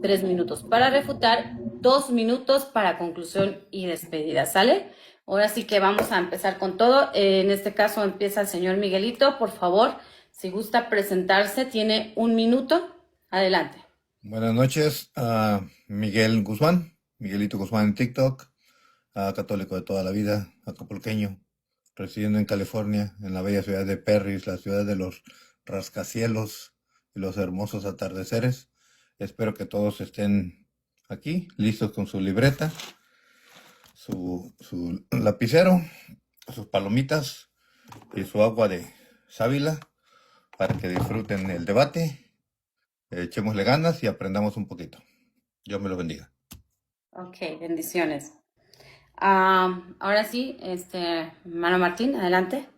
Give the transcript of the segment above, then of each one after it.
3 minutos para refutar, 2 minutos para conclusión y despedida, ¿sale? Ahora sí que vamos a empezar con todo. En este caso empieza el señor Miguelito. Por favor, si gusta presentarse, tiene 1 minuto. Adelante. Buenas noches, Miguel Guzmán, Miguelito Guzmán en TikTok, católico de toda la vida, acapulqueño, residiendo en California, en la bella ciudad de Perris, la ciudad de los rascacielos y los hermosos atardeceres. Espero que todos estén aquí, listos con su libreta, su lapicero, sus palomitas y su agua de sábila para que disfruten el debate. Echémosle ganas y aprendamos un poquito. Dios me lo bendiga. Ok, bendiciones. Ahora sí, hermano Martín, adelante.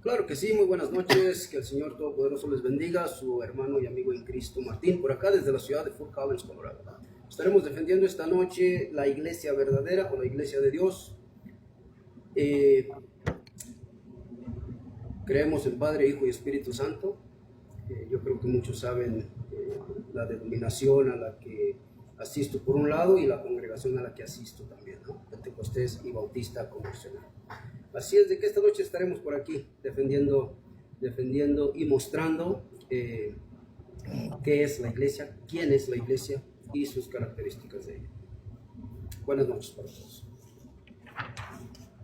Claro que sí, muy buenas noches, que el Señor Todopoderoso les bendiga, su hermano y amigo en Cristo Martín, por acá desde la ciudad de Fort Collins, Colorado. Estaremos defendiendo esta noche la iglesia verdadera o la iglesia de Dios. Creemos en Padre, Hijo y Espíritu Santo. Yo creo que muchos saben la denominación a la que asisto por un lado y la congregación a la que asisto también, ¿no? Pentecostés y Bautista Convencional. Así es de que esta noche estaremos por aquí defendiendo y mostrando qué es la iglesia, quién es la iglesia y sus características de ella. Buenas noches para todos.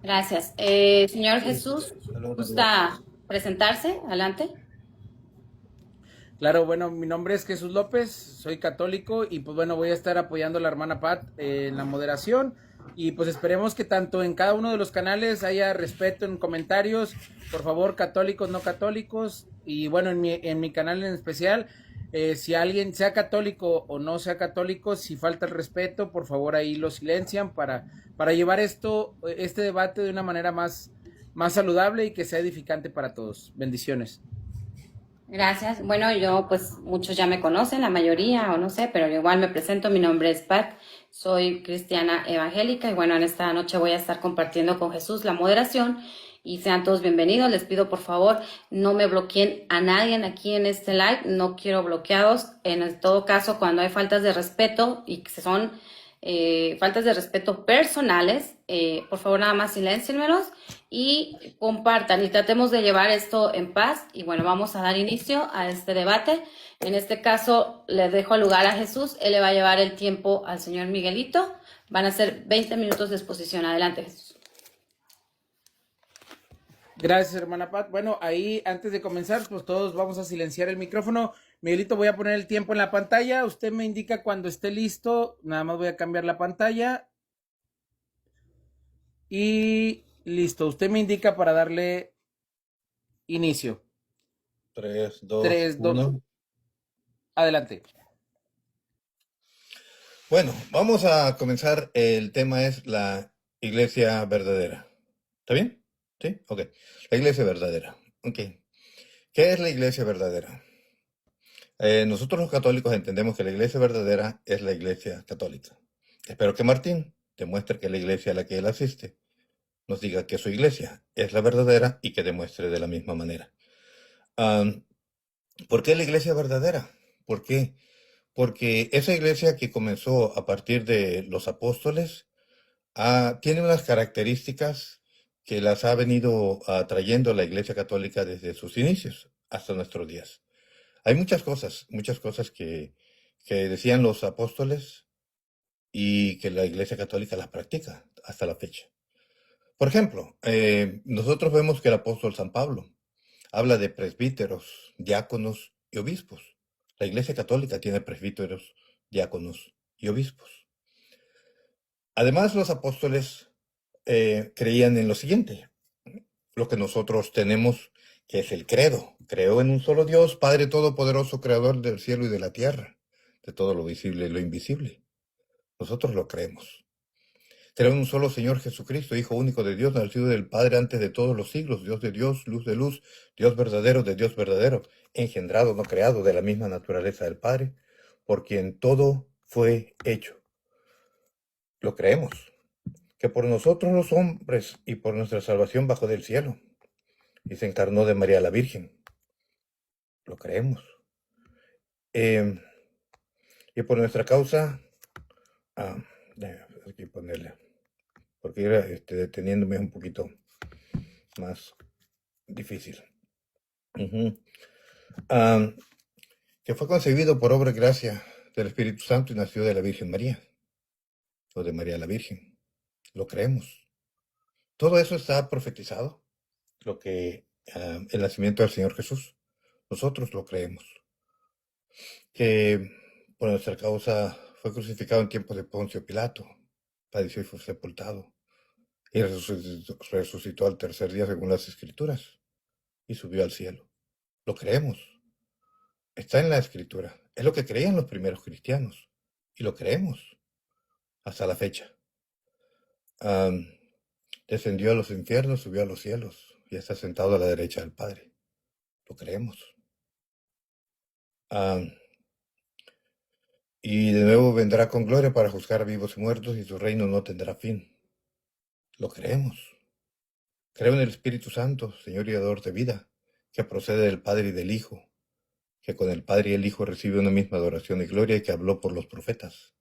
Gracias. Señor Jesús, ¿gusta presentarse? Adelante. Claro, bueno, mi nombre es Jesús López, soy católico y pues bueno, voy a estar apoyando a la hermana Pat en la moderación y pues esperemos que tanto en cada uno de los canales haya respeto en comentarios, por favor, católicos, no católicos, y bueno, en mi canal en especial, si alguien sea católico o no sea católico, si falta el respeto, por favor ahí lo silencian para llevar este debate de una manera más saludable y que sea edificante para todos. Bendiciones. Gracias. Bueno, yo pues muchos ya me conocen, la mayoría o no sé, pero igual me presento. Mi nombre es Pat, soy cristiana evangélica y bueno, en esta noche voy a estar compartiendo con Jesús la moderación y sean todos bienvenidos. Les pido por favor no me bloqueen a nadie aquí en este live, no quiero bloqueados. En todo caso, cuando hay faltas de respeto y que son faltas de respeto personales, por favor nada más siléncienmelos y compartan y tratemos de llevar esto en paz. Y bueno, vamos a dar inicio a este debate. En este caso le dejo el lugar a Jesús, él le va a llevar el tiempo al señor Miguelito. Van a ser 20 minutos de exposición. Adelante, Jesús. Gracias, hermana Pat. Bueno, ahí antes de comenzar, pues todos vamos a silenciar el micrófono. Miguelito, voy a poner el tiempo en la pantalla. Usted me indica cuando esté listo. Nada más voy a cambiar la pantalla. Y listo. Usted me indica para darle inicio. 3, 2, 3, 2. 1. Adelante. Bueno, vamos a comenzar. El tema es la iglesia verdadera. ¿Está bien? ¿Sí? Ok. La iglesia verdadera. Ok. ¿Qué es la iglesia verdadera? Nosotros los católicos entendemos que la iglesia verdadera es la iglesia católica. Espero que Martín demuestre que la iglesia a la que él asiste nos diga que su iglesia es la verdadera y que demuestre de la misma manera. ¿Por qué la iglesia verdadera? ¿Por qué? Porque esa iglesia que comenzó a partir de los apóstoles tiene unas características que las ha venido trayendo la iglesia católica desde sus inicios hasta nuestros días. Hay muchas cosas que decían los apóstoles y que la iglesia católica las practica hasta la fecha. Por ejemplo, nosotros vemos que el apóstol San Pablo habla de presbíteros, diáconos y obispos. La Iglesia Católica tiene presbíteros, diáconos y obispos. Además, los apóstoles creían en lo siguiente, lo que nosotros tenemos, que es el credo. Creo en un solo Dios, Padre Todopoderoso, Creador del cielo y de la tierra, de todo lo visible y lo invisible. Nosotros lo creemos. Creo en un solo Señor Jesucristo, Hijo único de Dios, nacido del Padre antes de todos los siglos, Dios de Dios, luz de luz, Dios verdadero de Dios verdadero, engendrado, no creado, de la misma naturaleza del Padre, por quien todo fue hecho. Lo creemos, que por nosotros los hombres y por nuestra salvación bajó del cielo, y se encarnó de María la Virgen. Lo creemos. Eh, y por nuestra causa, déjame aquí ponerle, porque era deteniéndome un poquito más difícil. Ujú. Ah, que fue concebido por obra y gracia del Espíritu Santo y nació de la Virgen María, o de María la Virgen. Lo creemos. Todo eso está profetizado, lo que el nacimiento del Señor Jesús. Nosotros lo creemos. Que por nuestra causa fue crucificado en tiempos de Poncio Pilato, padeció y fue sepultado, y resucitó al tercer día según las Escrituras, y subió al cielo. Lo creemos. Está en la Escritura. Es lo que creían los primeros cristianos, y lo creemos hasta la fecha. Am, Descendió a los infiernos, subió a los cielos, y está sentado a la derecha del Padre. Lo creemos. Am, y de nuevo vendrá con gloria para juzgar a vivos y muertos, y su reino no tendrá fin. Lo creemos. Creo en el Espíritu Santo, Señor y dador de vida, que procede del Padre y del Hijo, que con el Padre y el Hijo recibe una misma adoración y gloria y que habló por los profetas.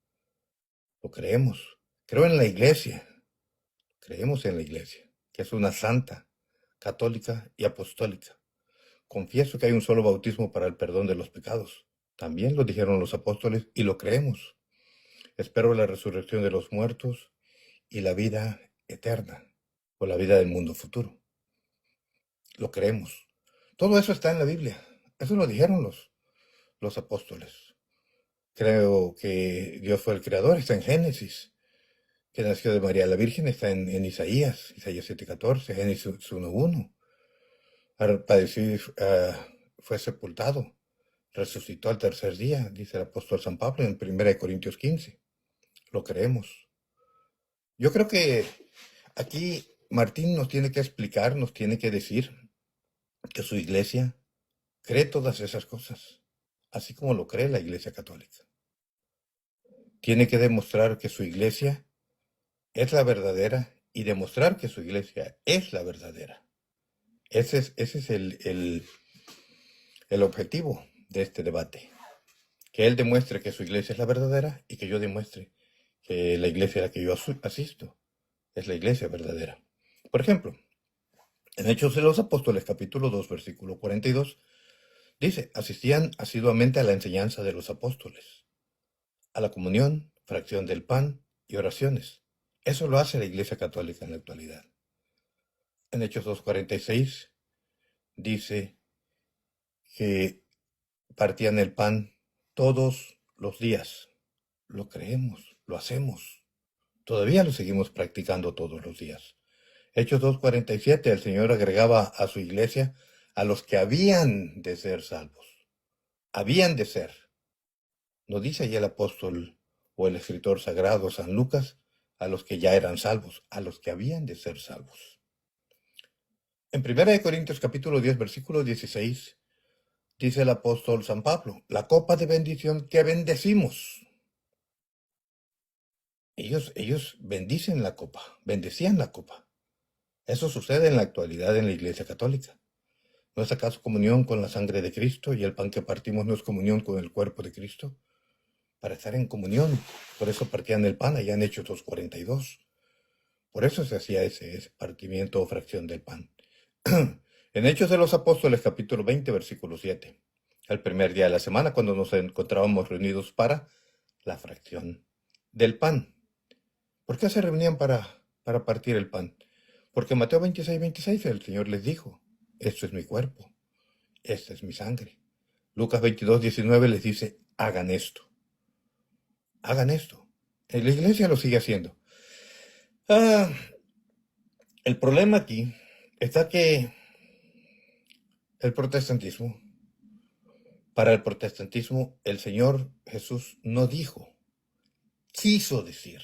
Lo creemos. Creo en la Iglesia. Creemos en la Iglesia, que es una santa, católica y apostólica. Confieso que hay un solo bautismo para el perdón de los pecados. También lo dijeron los apóstoles y lo creemos. Espero la resurrección de los muertos y la vida eterna, o la vida del mundo futuro. Lo creemos. Todo eso está en la Biblia. Eso lo dijeron los apóstoles. Creo que Dios fue el creador, está en Génesis. Que nació de María la Virgen está en Isaías 7:14, Génesis 1:1. Padeció y fue sepultado, resucitó al tercer día, dice el apóstol San Pablo en 1 Corintios 15. Lo creemos. Yo creo que aquí Martín nos tiene que explicar, nos tiene que decir que su iglesia cree todas esas cosas, así como lo cree la Iglesia Católica. Tiene que demostrar que su iglesia es la verdadera y demostrar que su iglesia es la verdadera. Ese es el objetivo de este debate. Que él demuestre que su iglesia es la verdadera y que yo demuestre que la iglesia a la que yo asisto es la iglesia verdadera. Por ejemplo, en Hechos de los Apóstoles, capítulo 2, versículo 42, dice, asistían asiduamente a la enseñanza de los apóstoles, a la comunión, fracción del pan y oraciones. Eso lo hace la Iglesia Católica en la actualidad. En Hechos 2:46 dice que partían el pan todos los días. Lo creemos, lo hacemos. Todavía lo seguimos practicando todos los días. Hechos 2:47, el Señor agregaba a su iglesia a los que habían de ser salvos. Habían de ser. No dice allí el apóstol o el escritor sagrado San Lucas a los que ya eran salvos, a los que habían de ser salvos. En 1 Corintios capítulo 10, versículo 16, dice el apóstol San Pablo, la copa de bendición que bendecimos. Ellos bendicen la copa, bendecían la copa. Eso sucede en la actualidad en la Iglesia Católica. ¿No es acaso comunión con la sangre de Cristo y el pan que partimos no es comunión con el cuerpo de Cristo? Para estar en comunión, por eso partían el pan allá en Hechos 2:42. Por eso se hacía ese partimiento o fracción del pan. En Hechos de los Apóstoles, capítulo 20, versículo 7. El primer día de la semana, cuando nos encontrábamos reunidos para la fracción del pan. ¿Por qué se reunían para partir el pan? Porque en Mateo 26:26 el Señor les dijo, esto es mi cuerpo, esta es mi sangre. Lucas 22:19 les dice, hagan esto. Hagan esto. La iglesia lo sigue haciendo. El problema aquí está que el protestantismo, para el protestantismo, el Señor Jesús no dijo, quiso decir.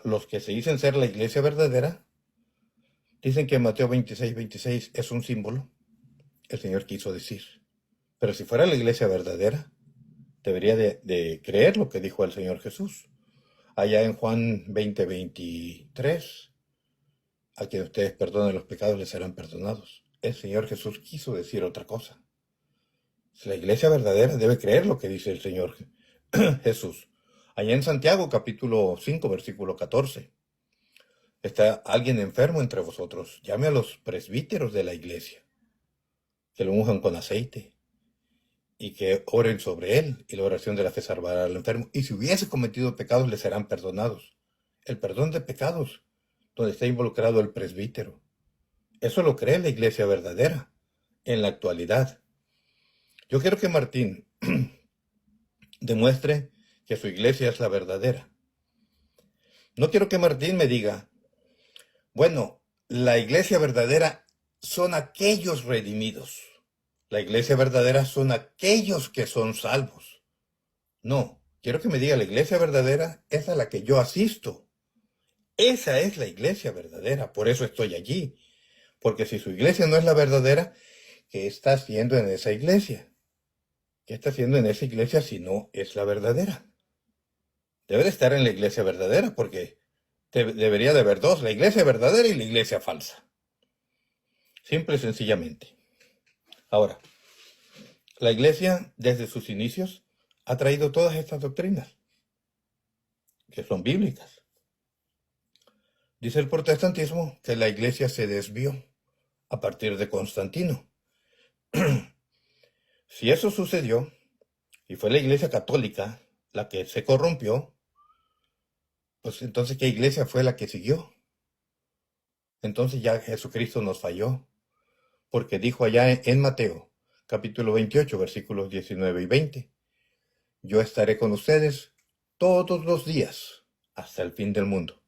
Los que se dicen ser la iglesia verdadera, dicen que Mateo 26:26 es un símbolo. El Señor quiso decir. Pero si fuera la iglesia verdadera, debería de creer lo que dijo el Señor Jesús. Allá en Juan 20:23, a quien ustedes perdonen los pecados les serán perdonados. El Señor Jesús quiso decir otra cosa. La iglesia verdadera debe creer lo que dice el Señor Jesús. Allá en Santiago, capítulo 5, versículo 14. Está alguien enfermo entre vosotros. Llame a los presbíteros de la iglesia, que lo unjan con aceite y que oren sobre él, y la oración de la fe salvará al enfermo. Y si hubiese cometido pecados, le serán perdonados. El perdón de pecados, donde está involucrado el presbítero. Eso lo cree la iglesia verdadera en la actualidad. Yo quiero que Martín demuestre que su iglesia es la verdadera. No quiero que Martín me diga, bueno, la iglesia verdadera son aquellos redimidos. La iglesia verdadera son aquellos que son salvos. No, quiero que me diga, la iglesia verdadera es a la que yo asisto. Esa es la iglesia verdadera, por eso estoy allí. Porque si su iglesia no es la verdadera, ¿qué está haciendo en esa iglesia? ¿Qué está haciendo en esa iglesia si no es la verdadera? Debe de estar en la iglesia verdadera, porque debería de haber dos, la iglesia verdadera y la iglesia falsa. Simple y sencillamente. Ahora, la iglesia desde sus inicios ha traído todas estas doctrinas, que son bíblicas. Dice el protestantismo que la iglesia se desvió a partir de Constantino. Si eso sucedió, y fue la iglesia católica la que se corrompió, pues entonces, ¿qué iglesia fue la que siguió? Entonces ya Jesucristo nos falló, porque dijo allá en Mateo, capítulo 28, versículos 19 y 20, yo estaré con ustedes todos los días hasta el fin del mundo.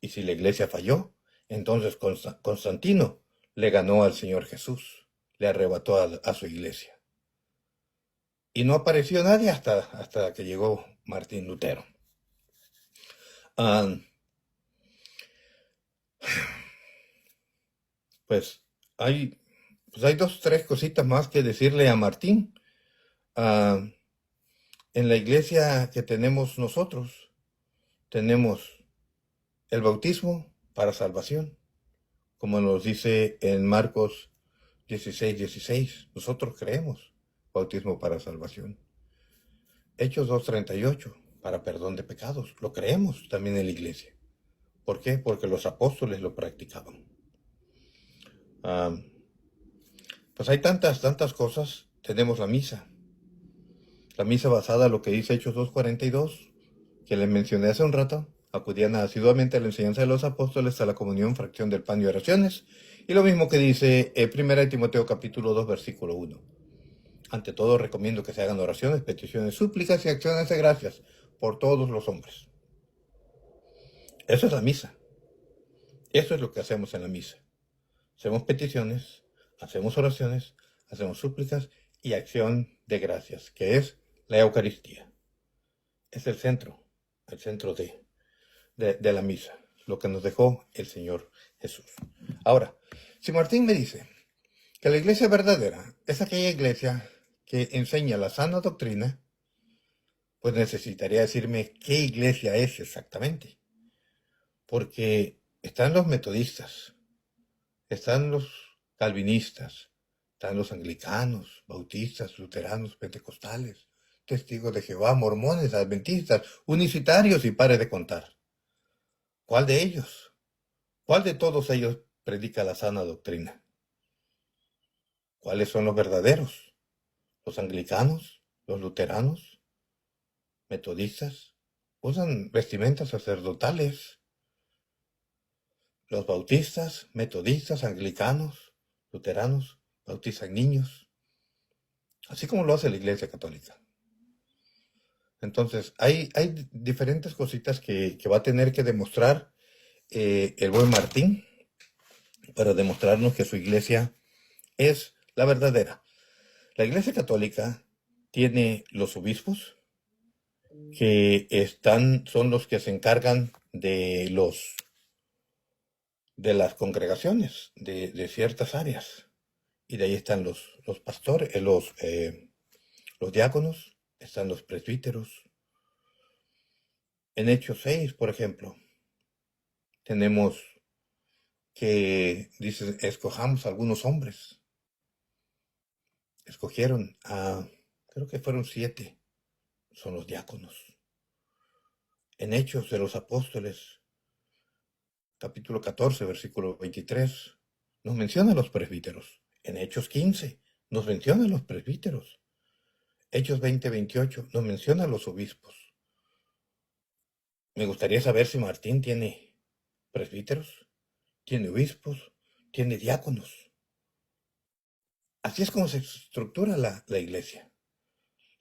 Y si la iglesia falló, entonces Constantino le ganó al Señor Jesús, le arrebató a su iglesia. Y no apareció nadie hasta que llegó Martín Lutero. Pues hay 2, 3 cositas más que decirle a Martín. En la iglesia que tenemos nosotros, tenemos el bautismo para salvación, como nos dice en Marcos 16:16. Nosotros creemos bautismo para salvación. Hechos 2:38, para perdón de pecados. Lo creemos también en la iglesia. ¿Por qué? Porque los apóstoles lo practicaban. Pues hay tantas cosas. Tenemos la misa basada en lo que dice Hechos 2:42, que les mencioné hace un rato. Acudían asiduamente a la enseñanza de los apóstoles, a la comunión, fracción del pan y oraciones. Y lo mismo que dice 1 Timoteo capítulo 2, versículo 1. Ante todo recomiendo que se hagan oraciones, peticiones, súplicas y acciones de gracias por todos los hombres. Eso es la misa. Eso es lo que hacemos en la misa. Hacemos peticiones, hacemos oraciones, hacemos súplicas y acción de gracias, que es la Eucaristía. Es el centro de la misa, lo que nos dejó el Señor Jesús. Ahora, si Martín me dice que la iglesia verdadera es aquella iglesia que enseña la sana doctrina, pues necesitaría decirme qué iglesia es exactamente. Porque están los metodistas, están los calvinistas, están los anglicanos, bautistas, luteranos, pentecostales, testigos de Jehová, mormones, adventistas, unicitarios y pare de contar. ¿Cuál de ellos? ¿Cuál de todos ellos predica la sana doctrina? ¿Cuáles son los verdaderos? ¿Los anglicanos? ¿Los luteranos? ¿Metodistas? Usan vestimentas sacerdotales. Los bautistas, metodistas, anglicanos, luteranos, bautizan niños, así como lo hace la Iglesia Católica. Entonces, hay diferentes cositas que va a tener que demostrar el buen Martín para demostrarnos que su iglesia es la verdadera. La Iglesia Católica tiene los obispos que son los que se encargan de las congregaciones de ciertas áreas, y de ahí están los pastores, los diáconos, están los presbíteros. En Hechos 6, por ejemplo, tenemos que dice, escojamos algunos hombres. escogieron a, creo que fueron 7, son los diáconos. En Hechos de los Apóstoles, capítulo 14, versículo 23, nos menciona a los presbíteros. En Hechos 15 nos menciona a los presbíteros. Hechos 20, 28 nos menciona a los obispos. Me gustaría saber si Martín tiene presbíteros, tiene obispos, tiene diáconos. Así es como se estructura la iglesia.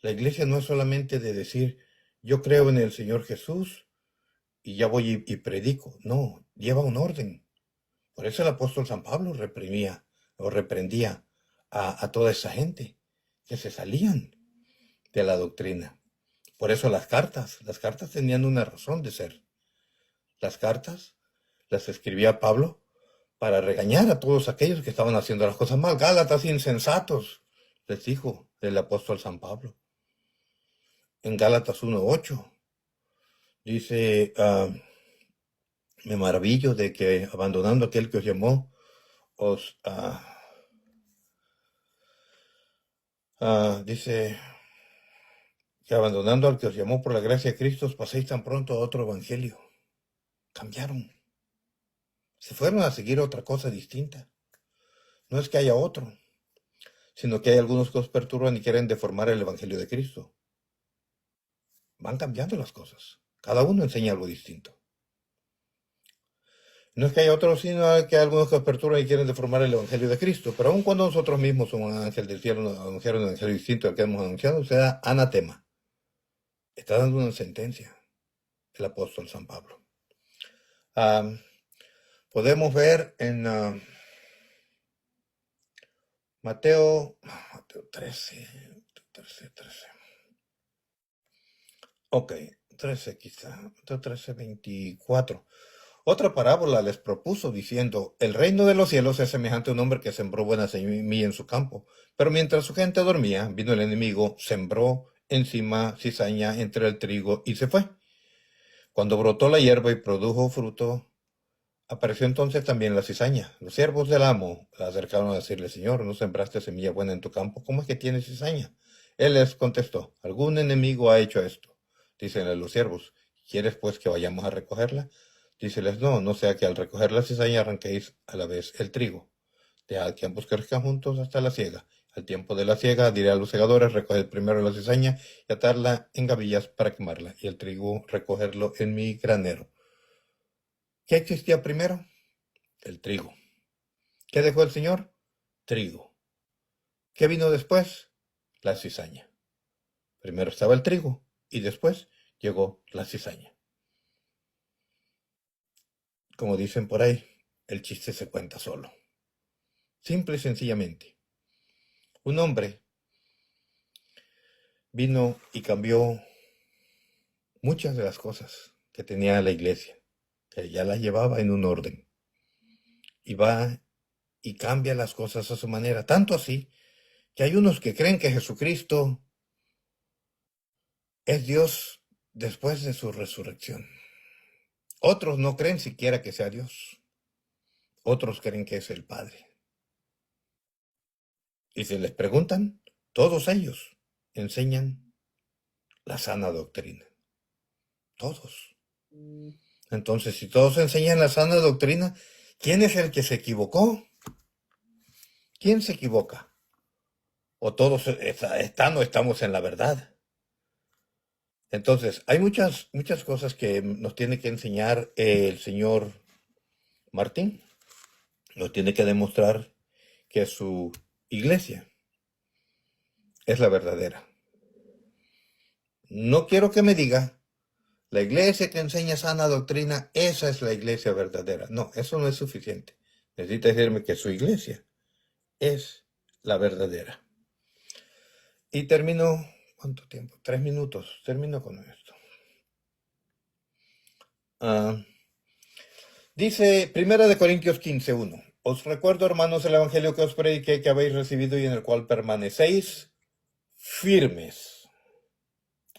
La iglesia no es solamente de decir, yo creo en el Señor Jesús y ya voy y predico. No, lleva un orden. Por eso el apóstol San Pablo reprendía a toda esa gente que se salían de la doctrina. Por eso las cartas tenían una razón de ser. Las cartas las escribía Pablo para regañar a todos aquellos que estaban haciendo las cosas mal. Gálatas insensatos, les dijo el apóstol San Pablo. En Gálatas 1:8 dice, me maravillo de que abandonando aquel que os llamó, dice que abandonando al que os llamó por la gracia de Cristo, os paséis tan pronto a otro evangelio. Cambiaron. Se fueron a seguir otra cosa distinta. No es que haya otro, sino que hay algunos que os perturban y quieren deformar el evangelio de Cristo. Van cambiando las cosas. Cada uno enseña algo distinto. No es que haya otros, sino que hay algunos que os perturban y quieren deformar el evangelio de Cristo. Pero aun cuando nosotros mismos somos un ángel del cielo, anunciar un evangelio distinto al que hemos anunciado, se da anatema. Está dando una sentencia el apóstol San Pablo. Podemos ver en Mateo 13. Ok, 13 quizá. Mateo 13, 24. Otra parábola les propuso diciendo, el reino de los cielos es semejante a un hombre que sembró buena semilla en su campo, pero mientras su gente dormía, vino el enemigo, sembró encima cizaña entre el trigo y se fue. Cuando brotó la hierba y produjo fruto, apareció entonces también la cizaña. Los siervos del amo la acercaron a decirle, Señor, ¿no sembraste semilla buena en tu campo? ¿Cómo es que tienes cizaña? Él les contestó, algún enemigo ha hecho esto. Dícenle los siervos, ¿quieres pues que vayamos a recogerla? Díceles, no sea que al recoger la cizaña arranquéis a la vez el trigo. Dejad que ambos crezcan juntos hasta la siega. Al tiempo de la siega diré a los segadores, recoged primero la cizaña y atarla en gavillas para quemarla, y el trigo recogerlo en mi granero. ¿Qué existía primero? El trigo. ¿Qué dejó el Señor? Trigo. ¿Qué vino después? La cizaña. Primero estaba el trigo y después llegó la cizaña. Como dicen por ahí, el chiste se cuenta solo. Simple y sencillamente. Un hombre vino y cambió muchas de las cosas que tenía la iglesia, que ya las llevaba en un orden. Y va y cambia las cosas a su manera, tanto así que hay unos que creen que Jesucristo es Dios después de su resurrección. Otros no creen siquiera que sea Dios. Otros creen que es el Padre. Y si les preguntan, todos ellos enseñan la sana doctrina. Todos. Entonces, si todos enseñan la sana doctrina, ¿quién es el que se equivocó? ¿Quién se equivoca? ¿O todos están o estamos en la verdad? Entonces, hay muchas cosas que nos tiene que enseñar el señor Martín. Nos tiene que demostrar que su iglesia es la verdadera. No quiero que me diga, la iglesia que enseña sana doctrina, esa es la iglesia verdadera. No, eso no es suficiente. Necesita decirme que su iglesia es la verdadera. Y termino, ¿cuánto tiempo? 3 minutos. Termino con esto. Dice 1 Corintios 15:1. Os recuerdo, hermanos, el evangelio que os prediqué, que habéis recibido y en el cual permanecéis firmes.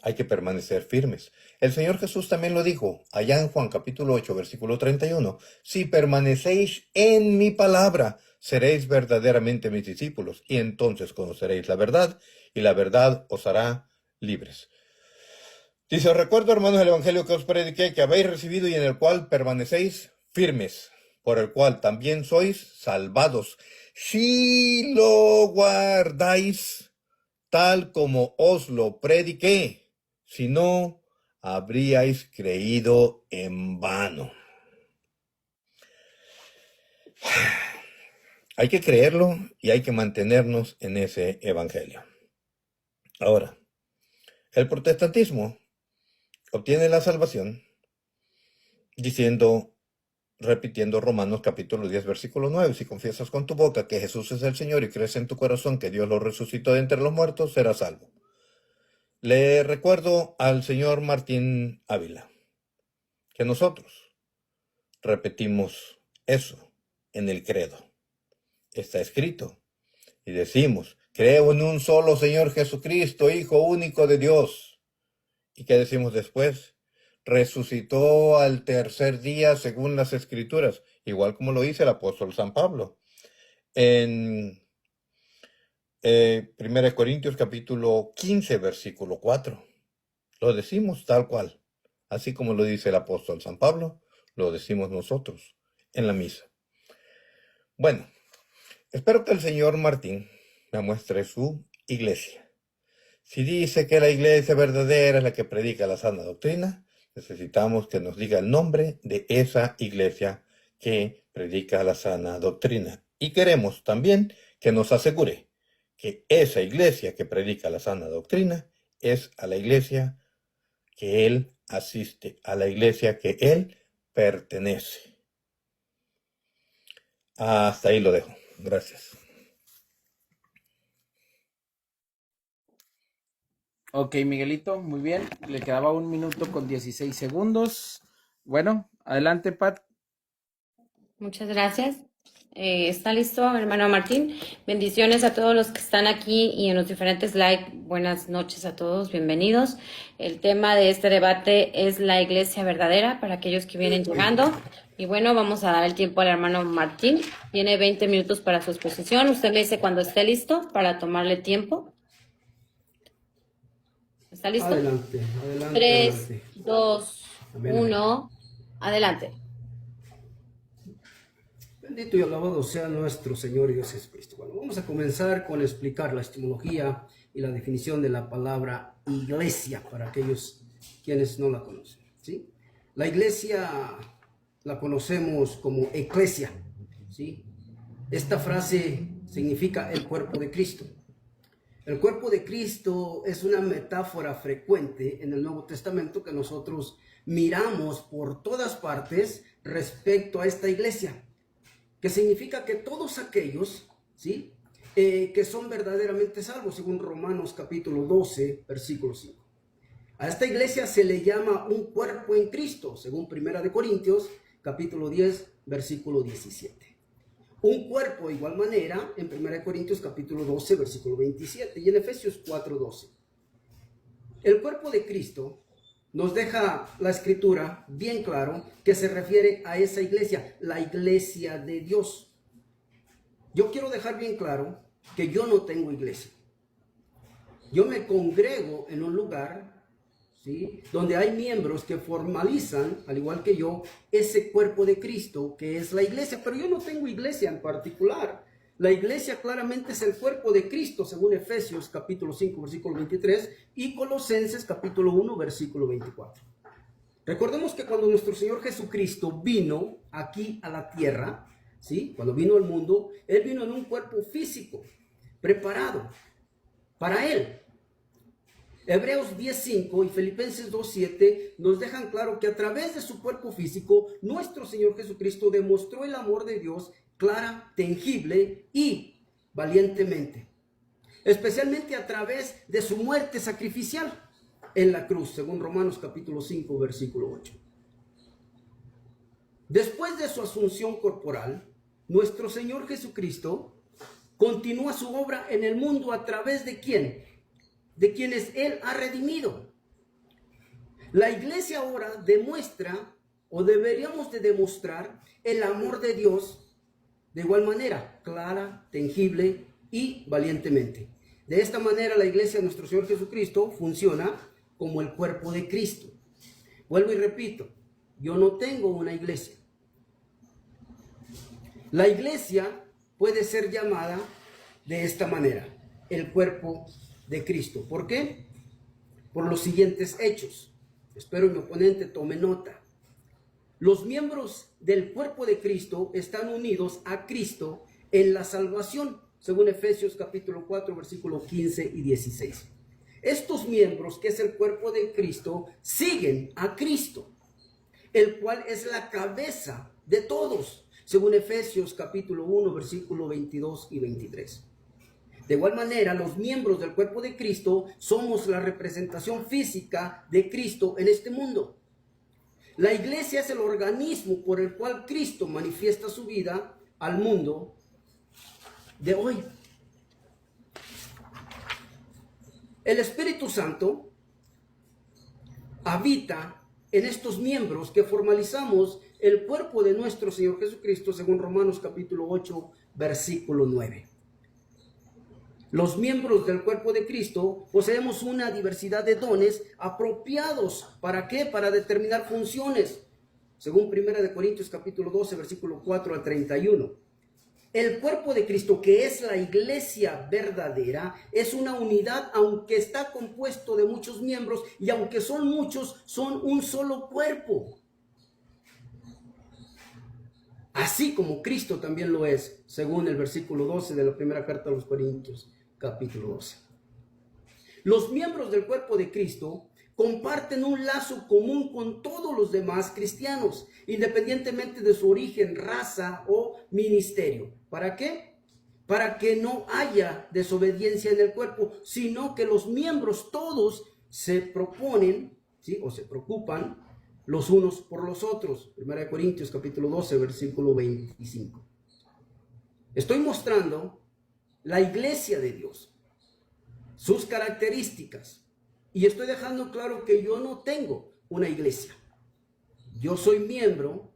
Hay que permanecer firmes. El Señor Jesús también lo dijo, allá en Juan capítulo 8, versículo 31. Si permanecéis en mi palabra, seréis verdaderamente mis discípulos, y entonces conoceréis la verdad, y la verdad os hará libres. Dice, os recuerdo, hermanos, el evangelio que os prediqué, que habéis recibido y en el cual permanecéis firmes, por el cual también sois salvados, si lo guardáis tal como os lo prediqué. Si no, habríais creído en vano. Hay que creerlo y hay que mantenernos en ese evangelio. Ahora, el protestantismo obtiene la salvación repitiendo Romanos capítulo 10, versículo 9. Si confiesas con tu boca que Jesús es el Señor y crees en tu corazón que Dios lo resucitó de entre los muertos, serás salvo. Le recuerdo al señor Martín Ávila que nosotros repetimos eso en el credo. Está escrito y decimos, creo en un solo Señor Jesucristo, Hijo único de Dios. ¿Y qué decimos después? Resucitó al tercer día según las Escrituras, igual como lo dice el apóstol San Pablo. En 1 Corintios capítulo 15, versículo 4. Lo decimos tal cual. Así como lo dice el apóstol San Pablo, lo decimos nosotros en la misa. Bueno, espero que el señor Martín me muestre su iglesia. Si dice que la iglesia verdadera es la que predica la sana doctrina, necesitamos que nos diga el nombre de esa iglesia que predica la sana doctrina. Y queremos también que nos asegure que esa iglesia que predica la sana doctrina es a la iglesia que él asiste, a la iglesia que él pertenece. Hasta ahí lo dejo. Gracias. Ok, Miguelito, muy bien. Le quedaba 1 minuto con 16 segundos. Bueno, adelante, Pat. Muchas gracias. ¿Está listo, hermano Martín? Bendiciones a todos los que están aquí y en los diferentes likes. Buenas noches a todos, bienvenidos. El tema de este debate es la iglesia verdadera para aquellos que vienen llegando. Y bueno, vamos a dar el tiempo al hermano Martín. Tiene 20 minutos para su exposición. Usted me dice cuando esté listo para tomarle tiempo. ¿Está listo? Adelante, 3, adelante. 2, Amén. 1, adelante. Bendito y alabado sea nuestro Señor y Dios Jesucristo. Bueno, vamos a comenzar con explicar la etimología y la definición de la palabra iglesia para aquellos quienes no la conocen, ¿sí? La iglesia la conocemos como eclesia, ¿sí? Esta frase significa el cuerpo de Cristo. El cuerpo de Cristo es una metáfora frecuente en el Nuevo Testamento que nosotros miramos por todas partes respecto a esta iglesia, que significa que todos aquellos, ¿sí? Que son verdaderamente salvos, según Romanos capítulo 12, versículo 5. A esta iglesia se le llama un cuerpo en Cristo, según 1 Corintios capítulo 10, versículo 17. Un cuerpo de igual manera en 1 Corintios capítulo 12, versículo 27 y en Efesios 4, 12. El cuerpo de Cristo nos deja la escritura bien claro que se refiere a esa iglesia, la iglesia de Dios. Yo quiero dejar bien claro que yo no tengo iglesia. Yo me congrego en un lugar, ¿sí?, donde hay miembros que formalizan, al igual que yo, ese cuerpo de Cristo que es la iglesia, pero yo no tengo iglesia en particular. La iglesia claramente es el cuerpo de Cristo, según Efesios capítulo 5, versículo 23 y Colosenses capítulo 1, versículo 24. Recordemos que cuando nuestro Señor Jesucristo vino aquí a la tierra, ¿sí?, cuando vino al mundo, Él vino en un cuerpo físico, preparado para Él. Hebreos 10:5 y Filipenses 2:7 nos dejan claro que a través de su cuerpo físico, nuestro Señor Jesucristo demostró el amor de Dios clara, tangible y valientemente, especialmente a través de su muerte sacrificial en la cruz, según Romanos capítulo 5, versículo 8. Después de su asunción corporal, nuestro Señor Jesucristo continúa su obra en el mundo a través de ¿quién? De quienes Él ha redimido. La iglesia ahora demuestra, o deberíamos de demostrar, el amor de Dios de igual manera, clara, tangible y valientemente. De esta manera la iglesia de nuestro Señor Jesucristo funciona como el cuerpo de Cristo. Vuelvo y repito, yo no tengo una iglesia. La iglesia puede ser llamada de esta manera, el cuerpo de Cristo. ¿Por qué? Por los siguientes hechos. Espero mi oponente tome nota. Los miembros del cuerpo de Cristo están unidos a Cristo en la salvación, según Efesios capítulo 4, versículos 15 y 16. Estos miembros, que es el cuerpo de Cristo, siguen a Cristo, el cual es la cabeza de todos, según Efesios capítulo 1, versículos 22 y 23. De igual manera, los miembros del cuerpo de Cristo somos la representación física de Cristo en este mundo. La iglesia es el organismo por el cual Cristo manifiesta su vida al mundo de hoy. El Espíritu Santo habita en estos miembros que formalizamos el cuerpo de nuestro Señor Jesucristo, según Romanos capítulo 8, versículo 9. Los miembros del cuerpo de Cristo poseemos una diversidad de dones apropiados. ¿Para qué? Para determinar funciones, según 1 Corintios capítulo 12, versículo 4 al 31. El cuerpo de Cristo, que es la iglesia verdadera, es una unidad, aunque está compuesto de muchos miembros, y aunque son muchos, son un solo cuerpo. Así como Cristo también lo es, según el versículo 12 de la primera carta a los Corintios, capítulo 12. Los miembros del cuerpo de Cristo comparten un lazo común con todos los demás cristianos, independientemente de su origen, raza o ministerio. ¿Para qué? Para que no haya desobediencia en el cuerpo, sino que los miembros todos se proponen, ¿sí?, o se preocupan los unos por los otros. 1 Corintios capítulo 12, versículo 25. Estoy mostrando la iglesia de Dios, sus características, y estoy dejando claro que yo no tengo una iglesia. Yo soy miembro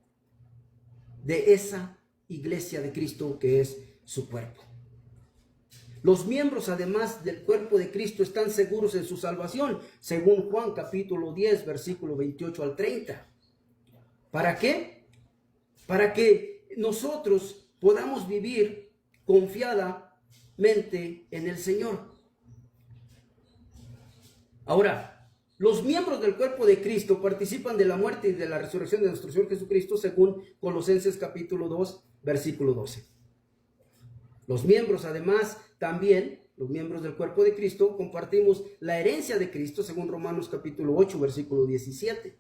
de esa iglesia de Cristo que es su cuerpo. Los miembros, además del cuerpo de Cristo, están seguros en su salvación, según Juan capítulo 10, versículo 28 al 30. ¿Para qué? Para que nosotros podamos vivir confiadamente en el Señor. Ahora, los miembros del cuerpo de Cristo participan de la muerte y de la resurrección de nuestro Señor Jesucristo, según Colosenses capítulo 2, versículo 12. Los miembros, además, también, los miembros del cuerpo de Cristo, compartimos la herencia de Cristo, según Romanos capítulo 8, versículo 17.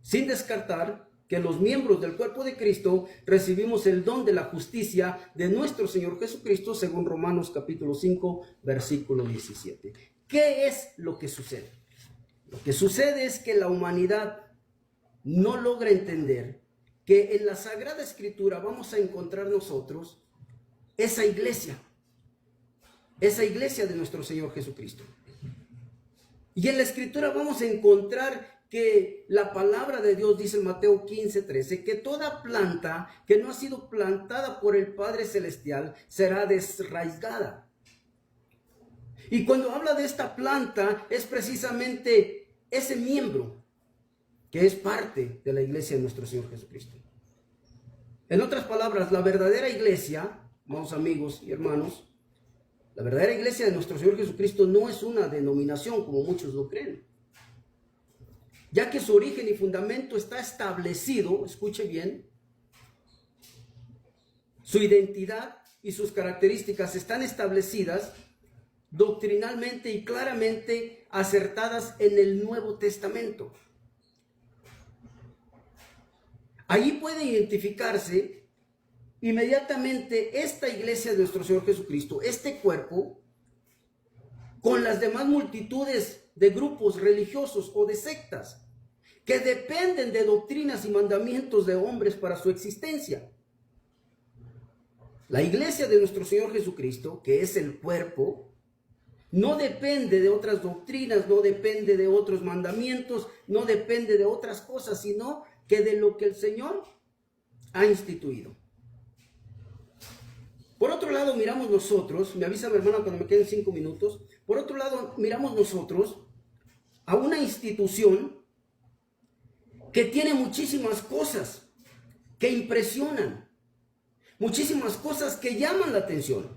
Sin descartar que los miembros del cuerpo de Cristo recibimos el don de la justicia de nuestro Señor Jesucristo, según Romanos capítulo 5, versículo 17. ¿Qué es lo que sucede? Lo que sucede es que la humanidad no logra entender que en la Sagrada Escritura vamos a encontrar nosotros esa iglesia de nuestro Señor Jesucristo. Y en la Escritura vamos a encontrar que la palabra de Dios dice en Mateo 15, 13, que toda planta que no ha sido plantada por el Padre Celestial será desraigada. Y cuando habla de esta planta es precisamente ese miembro que es parte de la iglesia de nuestro Señor Jesucristo. En otras palabras, la verdadera iglesia, amados amigos y hermanos, la verdadera iglesia de nuestro Señor Jesucristo no es una denominación como muchos lo creen, ya que su origen y fundamento está establecido, escuche bien, su identidad y sus características están establecidas doctrinalmente y claramente acertadas en el Nuevo Testamento. Allí puede identificarse inmediatamente esta iglesia de nuestro Señor Jesucristo, este cuerpo, con las demás multitudes de grupos religiosos o de sectas que dependen de doctrinas y mandamientos de hombres para su existencia. La iglesia de nuestro Señor Jesucristo, que es el cuerpo, no depende de otras doctrinas, no depende de otros mandamientos, no depende de otras cosas, sino que de lo que el Señor ha instituido. Por otro lado, miramos nosotros, me avisa mi hermana cuando me queden 5 minutos, por otro lado, miramos nosotros a una institución que tiene muchísimas cosas que impresionan, muchísimas cosas que llaman la atención.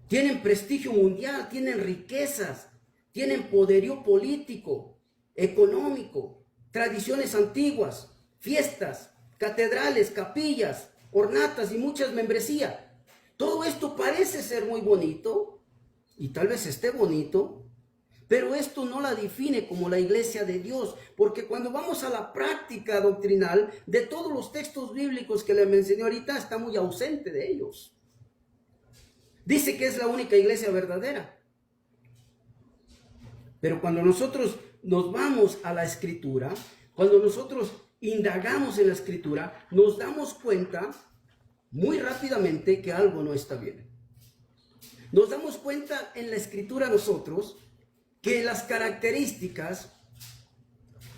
Tienen prestigio mundial, tienen riquezas, tienen poderío político, económico, tradiciones antiguas, fiestas, catedrales, capillas, ornatas y muchas membresías. Todo esto parece ser muy bonito y tal vez esté bonito, pero esto no la define como la iglesia de Dios, porque cuando vamos a la práctica doctrinal de todos los textos bíblicos que le mencioné ahorita, está muy ausente de ellos. Dice que es la única iglesia verdadera. Pero cuando nosotros nos vamos a la Escritura, cuando nosotros indagamos en la Escritura, nos damos cuenta muy rápidamente que algo no está bien. Nos damos cuenta en la Escritura nosotros que las características,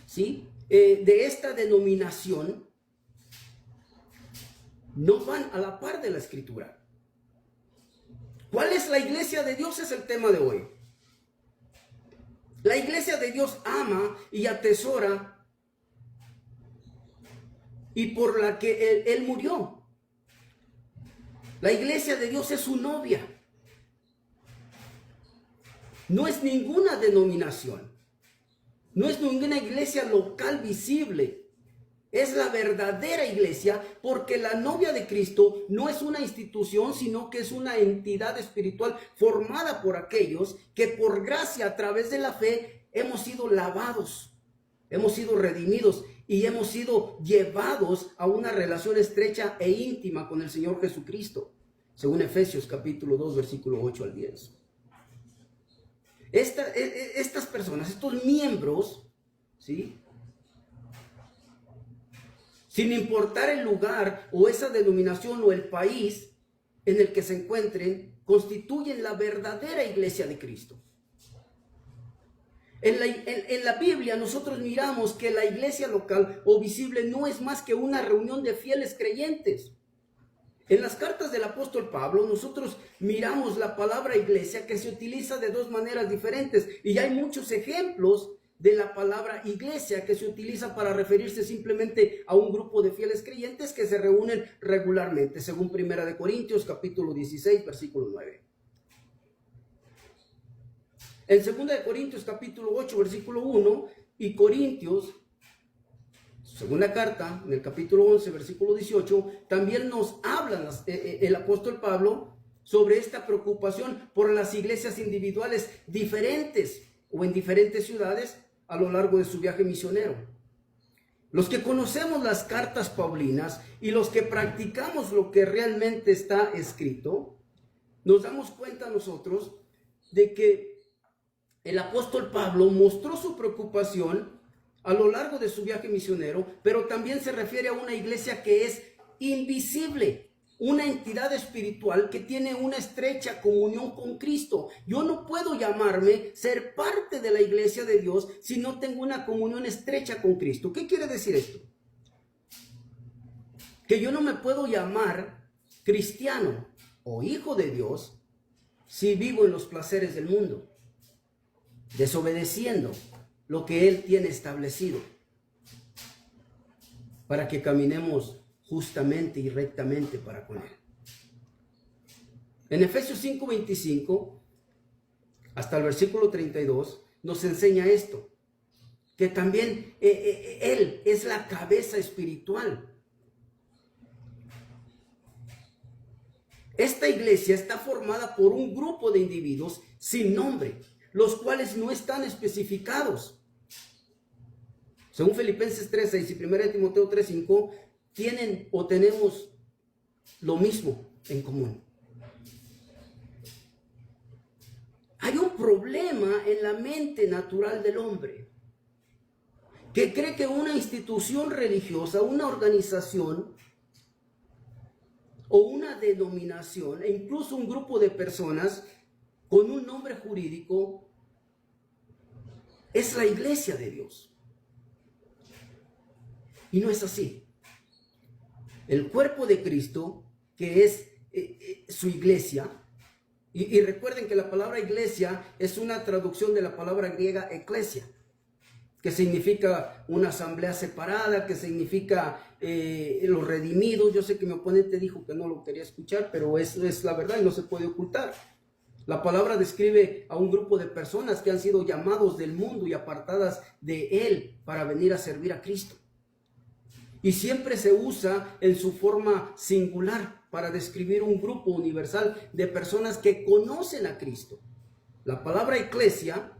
¿sí?, de esta denominación no van a la par de la Escritura. ¿Cuál es la iglesia de Dios? Es el tema de hoy. La iglesia de Dios ama y atesora y por la que Él murió. La iglesia de Dios es su novia. No es ninguna denominación. No es ninguna iglesia local visible. Es la verdadera iglesia, porque la novia de Cristo no es una institución, sino que es una entidad espiritual formada por aquellos que por gracia a través de la fe hemos sido lavados, hemos sido redimidos y hemos sido llevados a una relación estrecha e íntima con el Señor Jesucristo, según Efesios capítulo 2, versículo 8 al 10. Estas personas, estos miembros, ¿sí?, sin importar el lugar o esa denominación o el país en el que se encuentren, constituyen la verdadera iglesia de Cristo. En la Biblia nosotros miramos que la iglesia local o visible no es más que una reunión de fieles creyentes. En las cartas del apóstol Pablo nosotros miramos la palabra iglesia que se utiliza de dos maneras diferentes, y hay muchos ejemplos de la palabra iglesia que se utiliza para referirse simplemente a un grupo de fieles creyentes que se reúnen regularmente, según 1 Corintios capítulo 16, versículo 9. En 2 Corintios capítulo 8, versículo 1, y Corintios, segunda carta, en el capítulo 11, versículo 18, también nos habla el apóstol Pablo sobre esta preocupación por las iglesias individuales diferentes o en diferentes ciudades a lo largo de su viaje misionero. Los que conocemos las cartas paulinas y los que practicamos lo que realmente está escrito, nos damos cuenta nosotros de que el apóstol Pablo mostró su preocupación a lo largo de su viaje misionero, pero también se refiere a una iglesia que es invisible, una entidad espiritual que tiene una estrecha comunión con Cristo. Yo no puedo llamarme ser parte de la iglesia de Dios si no tengo una comunión estrecha con Cristo. ¿Qué quiere decir esto? Que yo no me puedo llamar cristiano o hijo de Dios si vivo en los placeres del mundo, desobedeciendo lo que Él tiene establecido para que caminemos justamente y rectamente para con Él. En Efesios 5:25 hasta el versículo 32 nos enseña esto, que también Él es la cabeza espiritual. Esta iglesia está formada por un grupo de individuos sin nombre, los cuales no están especificados. Según Filipenses 3:6 y 1 Timoteo 3:5, tienen o tenemos lo mismo en común. Hay un problema en la mente natural del hombre que cree que una institución religiosa, una organización o una denominación, e incluso un grupo de personas con un nombre jurídico, es la iglesia de Dios. Y no es así. El cuerpo de Cristo, que es su iglesia. Y recuerden que la palabra iglesia es una traducción de la palabra griega eclesia, que significa una asamblea separada, que significa los redimidos. Yo sé que mi oponente dijo que no lo quería escuchar, pero eso es la verdad y no se puede ocultar. La palabra describe a un grupo de personas que han sido llamados del mundo y apartadas de él para venir a servir a Cristo. Y siempre se usa en su forma singular para describir un grupo universal de personas que conocen a Cristo. La palabra iglesia,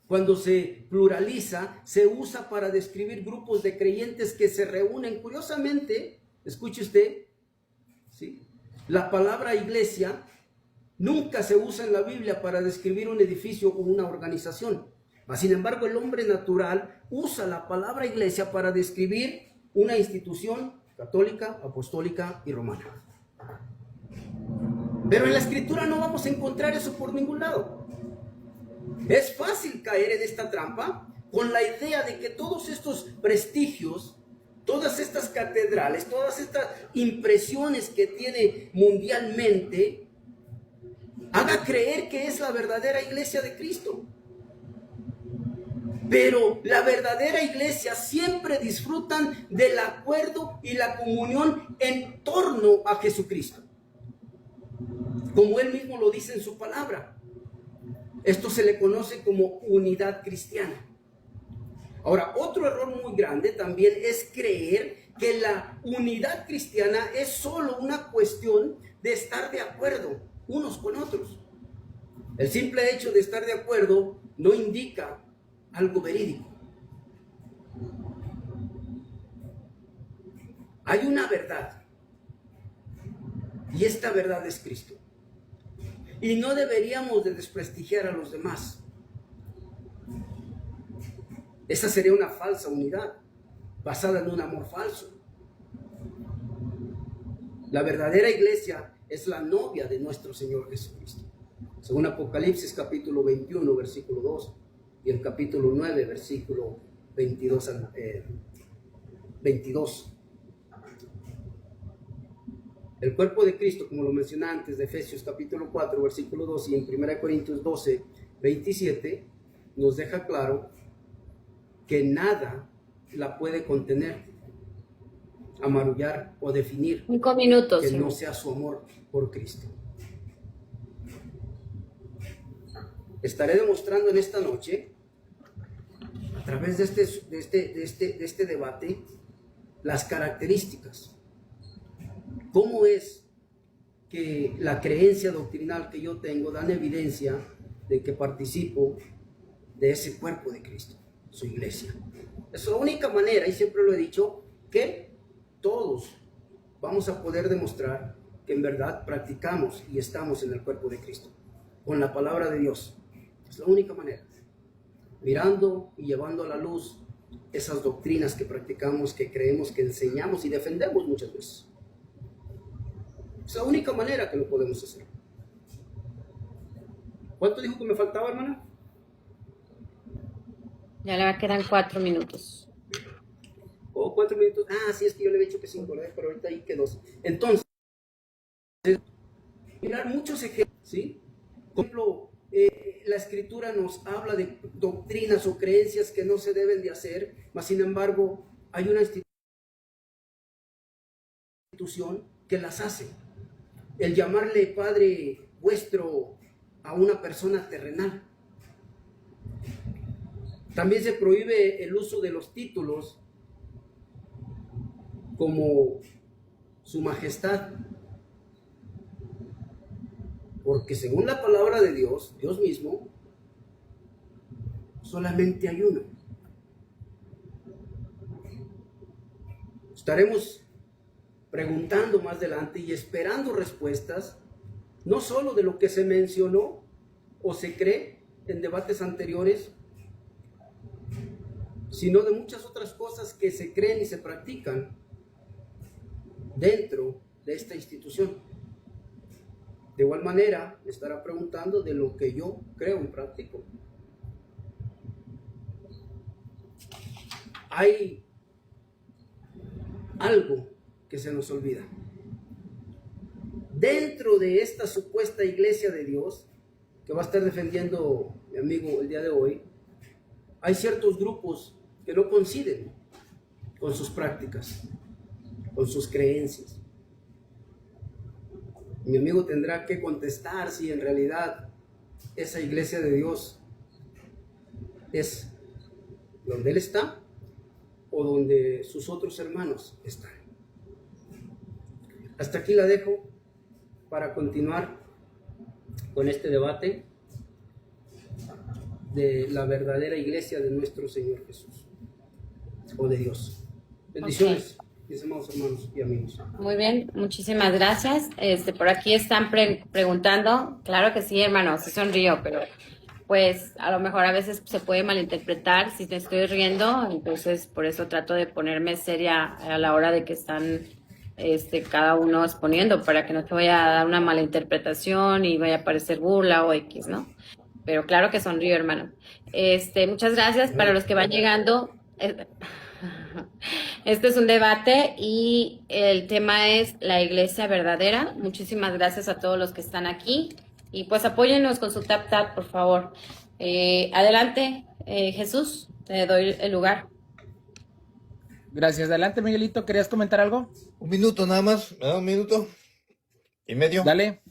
cuando se pluraliza, se usa para describir grupos de creyentes que se reúnen. Curiosamente, escuche usted, ¿sí? La palabra iglesia nunca se usa en la Biblia para describir un edificio o una organización. Sin embargo, el hombre natural usa la palabra iglesia para describir una institución católica, apostólica y romana. Pero en la Escritura no vamos a encontrar eso por ningún lado. Es fácil caer en esta trampa con la idea de que todos estos prestigios, todas estas catedrales, todas estas impresiones que tiene mundialmente, haga creer que es la verdadera iglesia de Cristo. Pero la verdadera iglesia siempre disfrutan del acuerdo y la comunión en torno a Jesucristo, como él mismo lo dice en su palabra. Esto se le conoce como unidad cristiana. Ahora, otro error muy grande también es creer que la unidad cristiana es solo una cuestión de estar de acuerdo unos con otros. El simple hecho de estar de acuerdo no indica algo verídico. Hay una verdad, y esta verdad es Cristo. Y no deberíamos de desprestigiar a los demás. Esa sería una falsa unidad, basada en un amor falso. La verdadera iglesia es la novia de nuestro Señor Jesucristo. Según Apocalipsis capítulo 21, versículo 2, y el capítulo 9, versículo 22. El cuerpo de Cristo, como lo mencioné antes, de Efesios capítulo 4, versículo 2, y en 1 Corintios 12, 27, nos deja claro que nada la puede contener, amarullar o definir 5 minutos. que no sea su amor por Cristo. Estaré demostrando en esta noche, a través de este debate, las características. ¿Cómo es que la creencia doctrinal que yo tengo dan evidencia de que participo de ese cuerpo de Cristo, su iglesia? Es la única manera, y siempre lo he dicho, que todos vamos a poder demostrar que en verdad practicamos y estamos en el cuerpo de Cristo, con la palabra de Dios. Es la única manera. Mirando y llevando a la luz esas doctrinas que practicamos, que creemos, que enseñamos y defendemos muchas veces. Es la única manera que lo podemos hacer. ¿Cuánto dijo que me faltaba, hermana? Ya le quedan 4 minutos. Oh, 4 minutos. Sí, es que yo le había dicho que 5, pero ahorita ahí quedó. Entonces, mirar muchos ejemplos, ¿sí? Por ejemplo, la Escritura nos habla de doctrinas o creencias que no se deben de hacer, mas sin embargo, hay una institución que las hace. El llamarle Padre vuestro a una persona terrenal. También se prohíbe el uso de los títulos como Su Majestad, porque según la palabra de Dios, Dios mismo, solamente hay uno. Estaremos preguntando más adelante y esperando respuestas, no solo de lo que se mencionó o se cree en debates anteriores, sino de muchas otras cosas que se creen y se practican dentro de esta institución. De igual manera, me estará preguntando de lo que yo creo y practico. Hay algo que se nos olvida. dentro de esta supuesta iglesia de Dios, que va a estar defendiendo mi amigo el día de hoy, hay ciertos grupos que no coinciden con sus prácticas, con sus creencias. Mi amigo tendrá que contestar si en realidad esa iglesia de Dios es donde él está o donde sus otros hermanos están. Hasta aquí la dejo para continuar con este debate de la verdadera iglesia de nuestro Señor Jesús o de Dios. Bendiciones, mis amados hermanos y amigos. Muy bien, muchísimas gracias. Por aquí están preguntando, claro que sí, hermano, sí sonrío, pero pues a lo mejor a veces se puede malinterpretar si te estoy riendo, entonces por eso trato de ponerme seria a la hora de que están cada uno exponiendo, para que no te vaya a dar una mala interpretación y vaya a parecer burla o X, ¿no? Pero claro que sonrío, hermano. Muchas gracias para los que van llegando. Este es un debate y el tema es la iglesia verdadera. Muchísimas gracias a todos los que están aquí y pues apóyennos con su tap, por favor. Adelante, Jesús, te doy el lugar. Gracias. Adelante, Miguelito. ¿Querías comentar algo? Un minuto nada más, ¿me da un minuto y medio? Dale.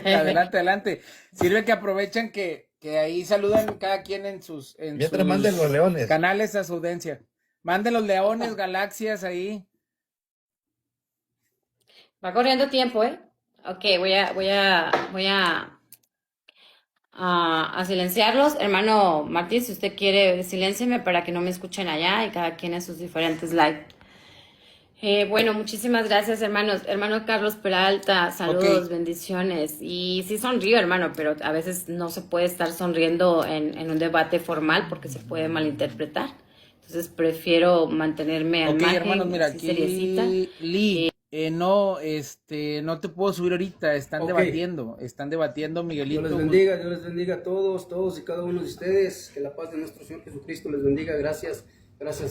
Adelante. Sirve que aprovechan que ahí saludan cada quien en sus Mientras manden los leones. Canales a su audiencia. Manden los leones, galaxias ahí. Va corriendo tiempo, ¿eh? Ok, voy a silenciarlos. Hermano Martín, si usted quiere, siléncieme para que no me escuchen allá y cada quien en sus diferentes live. Bueno, muchísimas gracias, hermanos. Hermano Carlos Peralta, saludos, bendiciones. Y sí sonrío, hermano, pero a veces no se puede estar sonriendo en un debate formal porque se puede malinterpretar. Entonces prefiero mantenerme al margen, hermanos, mira, así aquí seriecita. no te puedo subir ahorita, están debatiendo, Miguelito. Dios les bendiga a todos y cada uno de ustedes. Que la paz de nuestro Señor Jesucristo les bendiga. Gracias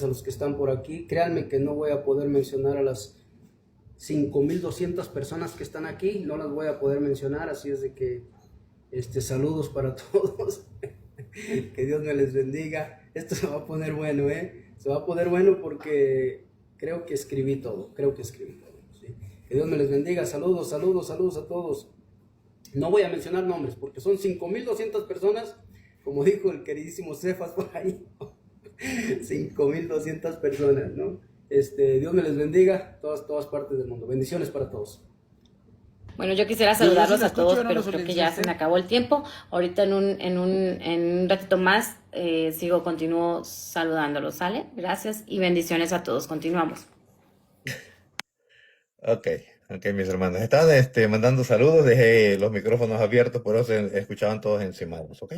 a los que están por aquí. Créanme que no voy a poder mencionar a las 5,200 personas que están aquí, no las voy a poder mencionar, así es de que saludos para todos. Que Dios me les bendiga. Esto se va a poner bueno, se va a poner bueno porque creo que escribí todo, ¿sí? Que Dios me les bendiga. Saludos a todos. No voy a mencionar nombres porque son 5,200 personas, como dijo el queridísimo Cefas por ahí. 5,200 personas, ¿no? Dios me les bendiga, todas partes del mundo. Bendiciones para todos. Bueno, yo quisiera saludarlos a todos, pero creo que ya se me acabó el tiempo. Ahorita en un ratito más continúo saludándolos, ¿sale? Gracias y bendiciones a todos. Continuamos. Ok, mis hermanos. Estaban mandando saludos, dejé los micrófonos abiertos, por eso se escuchaban todos encimados, ¿ok?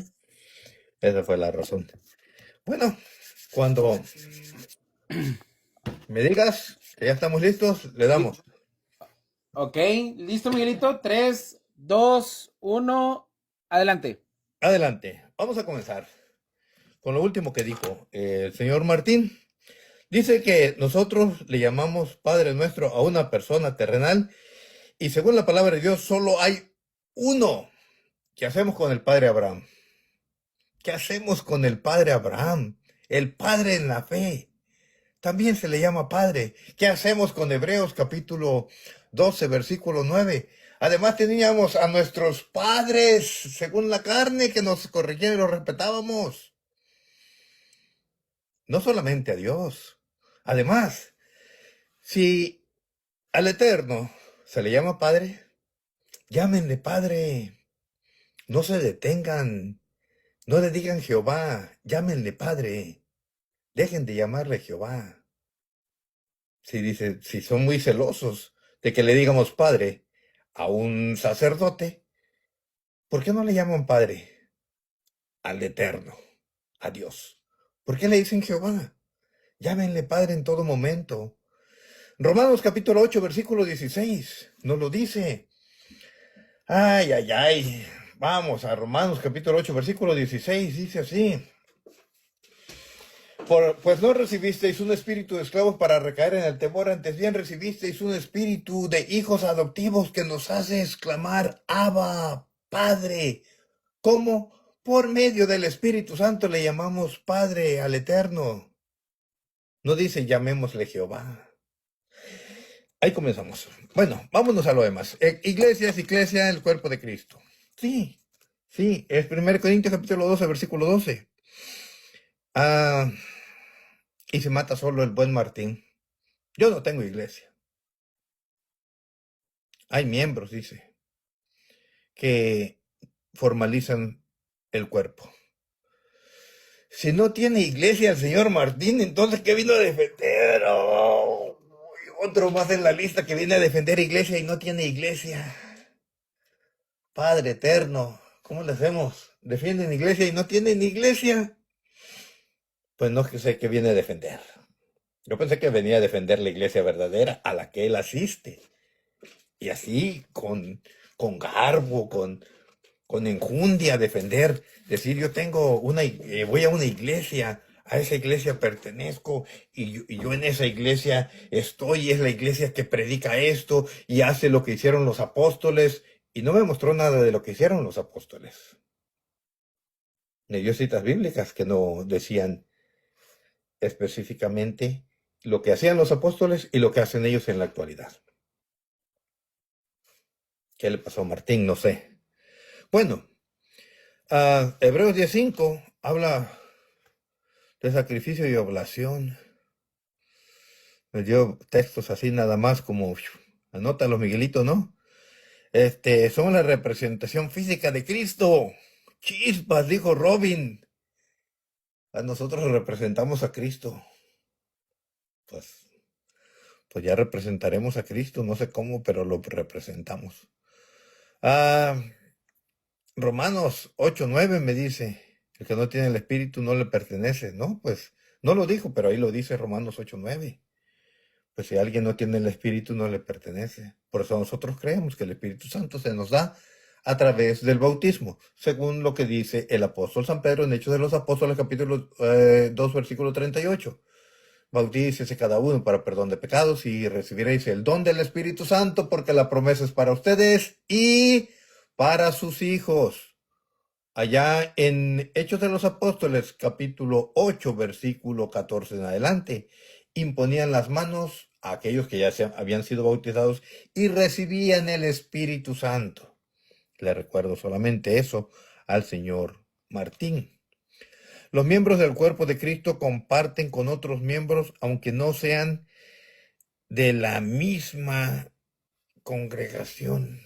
Esa fue la razón. Bueno, cuando me digas que ya estamos listos, le damos. Ok, listo, Miguelito. 3, 2, 1, adelante. Adelante, vamos a comenzar con lo último que dijo el señor Martín. Dice que nosotros le llamamos Padre Nuestro a una persona terrenal y según la palabra de Dios solo hay uno. ¿Qué hacemos con el Padre Abraham? ¿Qué hacemos con el Padre Abraham? El Padre en la fe. También se le llama Padre. ¿Qué hacemos con Hebreos capítulo 12, versículo 9? Además teníamos a nuestros padres, según la carne, que nos corregían y los respetábamos. No solamente a Dios. Además, si al Eterno se le llama Padre, llámenle Padre. No se detengan. No le digan Jehová, llámenle Padre. Dejen de llamarle Jehová. Si son muy celosos de que le digamos Padre a un sacerdote, ¿por qué no le llaman Padre al Eterno, a Dios? ¿Por qué le dicen Jehová? Llámenle Padre en todo momento. Romanos capítulo 8, versículo 16, nos lo dice. Ay. Vamos a Romanos capítulo 8, versículo 16, dice así. Pues no recibisteis un espíritu de esclavos para recaer en el temor, antes bien recibisteis un espíritu de hijos adoptivos que nos hace exclamar, Abba, Padre. ¿Cómo? Por medio del Espíritu Santo le llamamos Padre al Eterno. No dice llamémosle Jehová. Ahí comenzamos. Bueno, vámonos a lo demás. Iglesia es iglesia, el cuerpo de Cristo. Sí, sí, es 1 Corintios capítulo 12, versículo 12. Y se mata solo el buen Martín. Yo no tengo iglesia. Hay miembros, dice, que formalizan el cuerpo. Si no tiene iglesia el señor Martín, entonces ¿qué vino a defender? Oh, otro más en la lista que viene a defender iglesia y no tiene iglesia. Padre eterno, ¿cómo le hacemos? ¿Defienden iglesia y no tienen iglesia? Pues no sé qué viene a defender. Yo pensé que venía a defender la iglesia verdadera a la que él asiste. Y así, con garbo, con enjundia, defender, decir, yo tengo voy a una iglesia, a esa iglesia pertenezco, y yo en esa iglesia estoy, y es la iglesia que predica esto, y hace lo que hicieron los apóstoles, y no me mostró nada de lo que hicieron los apóstoles. Me dio citas bíblicas que no decían específicamente lo que hacían los apóstoles y lo que hacen ellos en la actualidad. ¿Qué le pasó a Martín? No sé. Bueno, Hebreos 10:5 habla de sacrificio y oblación. Me dio textos así nada más como, anótalo, Miguelito, ¿no? Son la representación física de Cristo. Chispas, dijo Robin. A nosotros representamos a Cristo. Pues ya representaremos a Cristo, no sé cómo, pero lo representamos. Romanos 8:9 me dice, el que no tiene el Espíritu no le pertenece, ¿no? Pues no lo dijo, pero ahí lo dice Romanos 8:9. Pues si alguien no tiene el Espíritu no le pertenece. Por eso nosotros creemos que el Espíritu Santo se nos da a través del bautismo, según lo que dice el apóstol San Pedro en Hechos de los Apóstoles, capítulo 2, versículo 38. Bautícese cada uno para perdón de pecados y recibiréis el don del Espíritu Santo, porque la promesa es para ustedes y para sus hijos. Allá en Hechos de los Apóstoles, capítulo 8, versículo 14 en adelante, imponían las manos a aquellos que ya habían sido bautizados y recibían el Espíritu Santo. Le recuerdo solamente eso al señor Martín. Los miembros del cuerpo de Cristo comparten con otros miembros, aunque no sean de la misma congregación.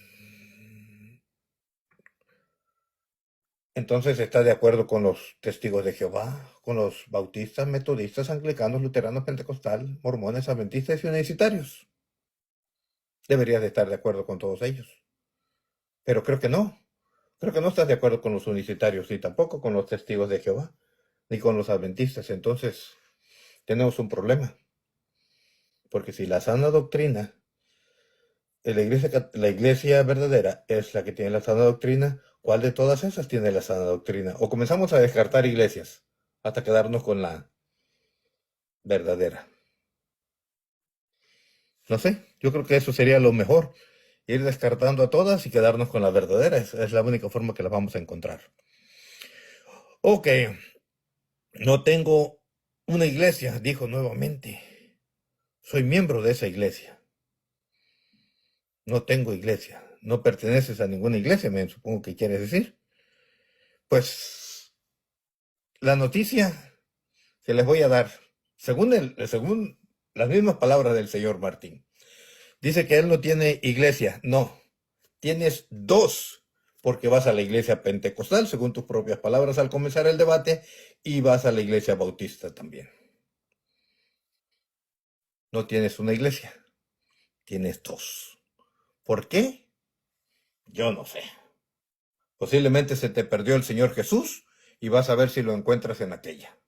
Entonces está de acuerdo con los testigos de Jehová, con los bautistas, metodistas, anglicanos, luteranos, pentecostal, mormones, adventistas y universitarios. Deberías de estar de acuerdo con todos ellos. Pero creo que no. Creo que no estás de acuerdo con los unicitarios y tampoco con los testigos de Jehová, ni con los adventistas. Entonces tenemos un problema. Porque si la sana doctrina, la iglesia verdadera es la que tiene la sana doctrina, ¿cuál de todas esas tiene la sana doctrina? O comenzamos a descartar iglesias hasta quedarnos con la verdadera. No sé, yo creo que eso sería lo mejor. Ir descartando a todas y quedarnos con la verdadera. Es la única forma que las vamos a encontrar. Ok, no tengo una iglesia, dijo nuevamente. Soy miembro de esa iglesia. No tengo iglesia. No perteneces a ninguna iglesia, me supongo que quieres decir. Pues la noticia que les voy a dar, según las mismas palabras del señor Martín, dice que él no tiene iglesia. No, tienes dos, porque vas a la iglesia pentecostal, según tus propias palabras al comenzar el debate, y vas a la iglesia bautista también. No tienes una iglesia, tienes dos. ¿Por qué? Yo no sé. Posiblemente se te perdió el Señor Jesús y vas a ver si lo encuentras en aquella.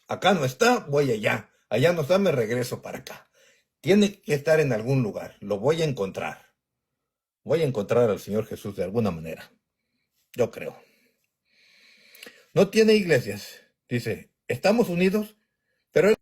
Acá no está, voy allá. Allá no está, me regreso para acá. Tiene que estar en algún lugar. Lo voy a encontrar. Voy a encontrar al Señor Jesús de alguna manera. Yo creo. No tiene iglesias. Dice, estamos unidos Pero